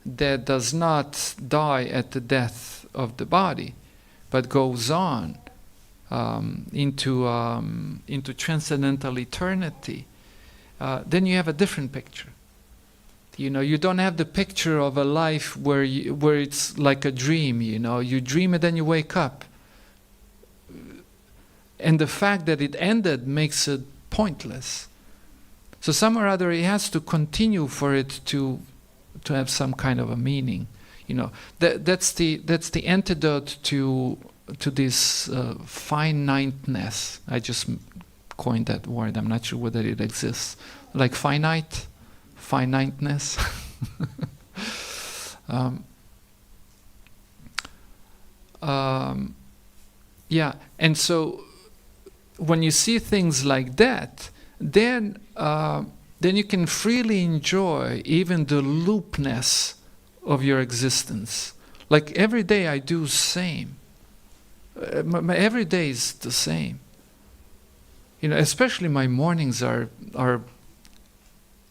that does not die at the death of the body, but goes on into transcendental eternity, then you have a different picture. You know, you don't have the picture of a life where it's like a dream, you know. You dream and then you wake up. And the fact that it ended makes it pointless. So somehow or other it has to continue for it to have some kind of a meaning. You know, that's the antidote to this finiteness. I just coined that word. I'm not sure whether it exists. Like finiteness. Yeah, and so when you see things like that, then you can freely enjoy even the loopness of your existence. Like every day I do same. Every day is the same. You know, especially my mornings are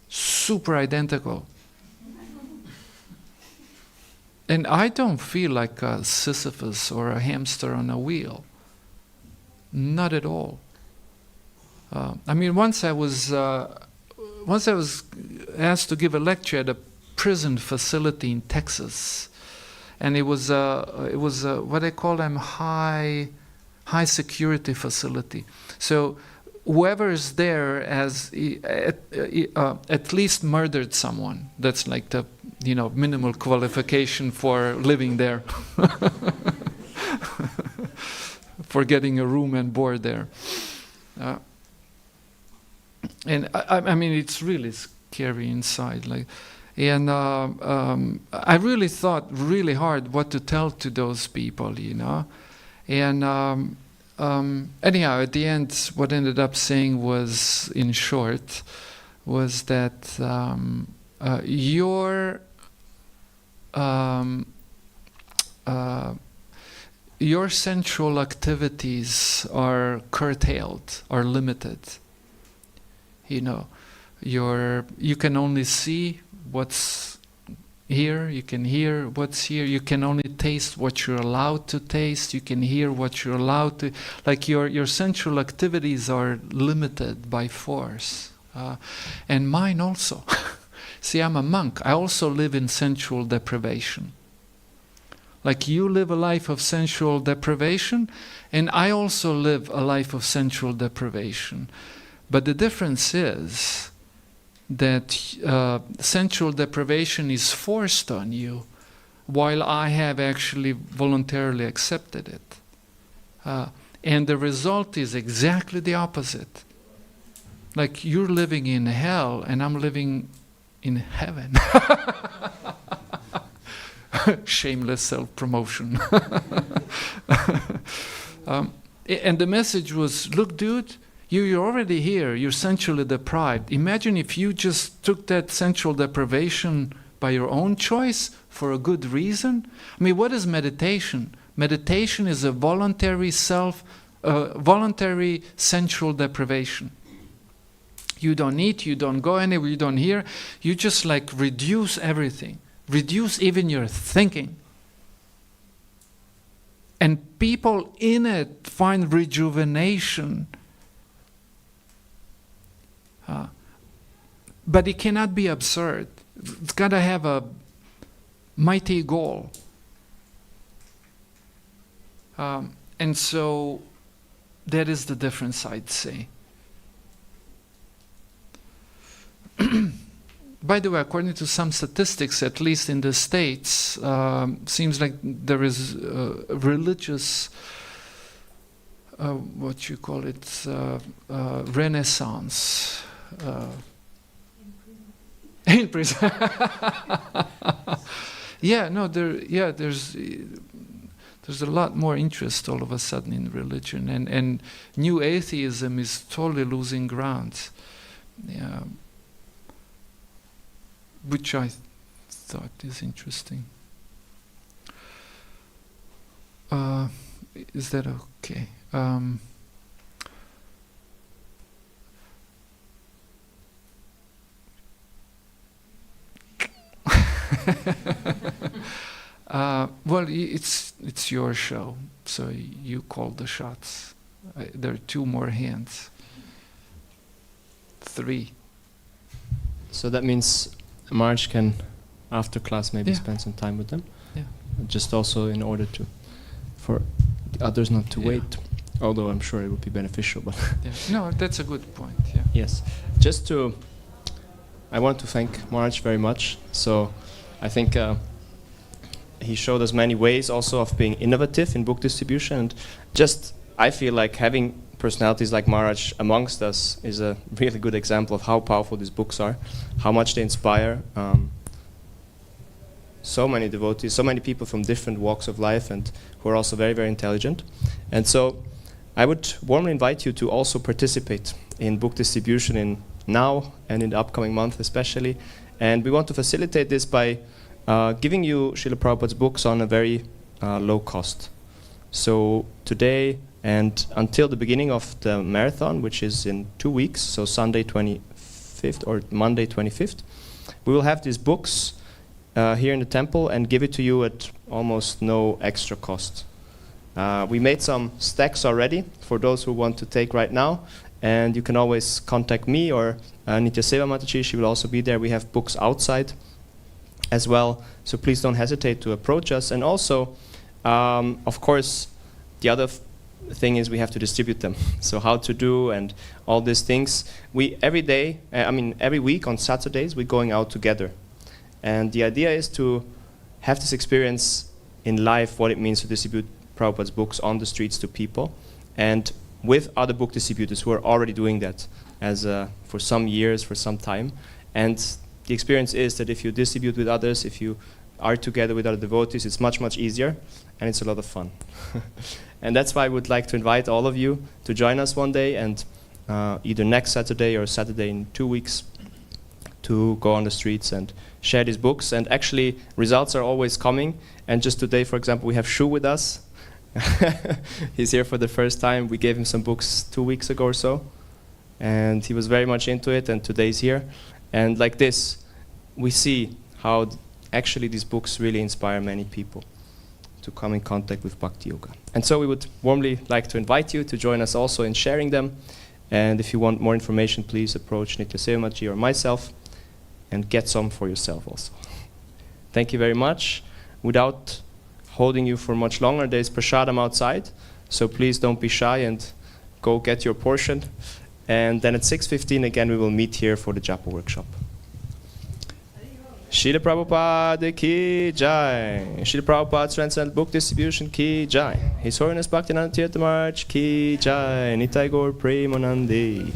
super identical. And I don't feel like a Sisyphus or a hamster on a wheel. Not at all. I mean, once I was asked to give a lecture at a prison facility in Texas, and it was what they call them high security facility. So whoever is there has at least murdered someone. That's like the minimal qualification for living there, for getting a room and board there. And I mean, it's really scary inside. And I really thought really hard what to tell to those people, you know. And anyhow, at the end, what I ended up saying was, in short, was that your sensual activities are curtailed, are limited. You know, you can only see what's here, you can hear what's here, you can only taste what you're allowed to taste, you can hear what you're allowed to, like your sensual activities are limited by force. And mine also. See, I'm a monk, I also live in sensual deprivation. Like you live a life of sensual deprivation, and I also live a life of sensual deprivation. But the difference is that sensual deprivation is forced on you, while I have actually voluntarily accepted it. And the result is exactly the opposite. Like you're living in hell, and I'm living in heaven. Shameless self-promotion. And the message was, look, dude, you're already here, you're sensually deprived. Imagine if you just took that sensual deprivation by your own choice for a good reason. I mean, what is meditation? Meditation is a voluntary sensual deprivation. You don't eat, you don't go anywhere, you don't hear. You just like reduce everything. Reduce even your thinking. And people in it find rejuvenation. But it cannot be absurd. It's got to have a mighty goal. And so that is the difference, I'd say. By the way, according to some statistics, at least in the States, seems like there is religious, what you call it, renaissance. In prison. Yeah, no, there's a lot more interest all of a sudden in religion, and new atheism is totally losing ground. Yeah. Which I thought is interesting. Is that okay? Well, it's your show, so you call the shots. There are 2 more hands. 3. So that means March can, after class, maybe Yeah. spend some time with them. Yeah. Just also in order for the others not to Yeah. wait. Although I'm sure it would be beneficial, but Yeah. No, that's a good point. Yeah. yes. I want to thank March very much. So I think he showed us many ways also of being innovative in book distribution. And I feel like having personalities like Maharaj amongst us is a really good example of how powerful these books are, how much they inspire so many devotees, so many people from different walks of life and who are also very, very intelligent. And so I would warmly invite you to also participate in book distribution in now and in the upcoming month especially. And we want to facilitate this by giving you Srila Prabhupada's books on a very low cost. So today and until the beginning of the marathon, which is in 2 weeks, so Sunday 25th or Monday 25th, we will have these books here in the temple and give it to you at almost no extra cost. We made some stacks already for those who want to take right now, and you can always contact me or Nitya Seva Mataji. She will also be there. We have books outside as well, so please don't hesitate to approach us. And also, of course, the other thing is we have to distribute them. So how to do and all these things. Every week on Saturdays we're going out together. And the idea is to have this experience in life, what it means to distribute Prabhupada's books on the streets to people, and with other book distributors who are already doing that for some years, for some time. And the experience is that if you distribute with others, if you are together with other devotees, it's much, much easier, and it's a lot of fun. And that's why I would like to invite all of you to join us one day, and either next Saturday or Saturday in 2 weeks, to go on the streets and share these books. And actually, results are always coming. And just today, for example, we have Shu with us. He's here for the first time. We gave him some books 2 weeks ago or so, and he was very much into it, and today he's here. And like this, we see how actually these books really inspire many people to come in contact with Bhakti Yoga. And so we would warmly like to invite you to join us also in sharing them. And if you want more information, please approach Nitya Seva Mataji or myself and get some for yourself also. Thank you very much. Without holding you for much longer, there's prasadam outside, so please don't be shy and go get your portion. And then at 6:15 again we will meet here for the Japa workshop. Srila Prabhupada ki jai. Srila Prabhupada Transcendental Book Distribution ki jai. His Holiness Bhakti Tirtha Maharaj ki jai. Nitai Gaur Premanande.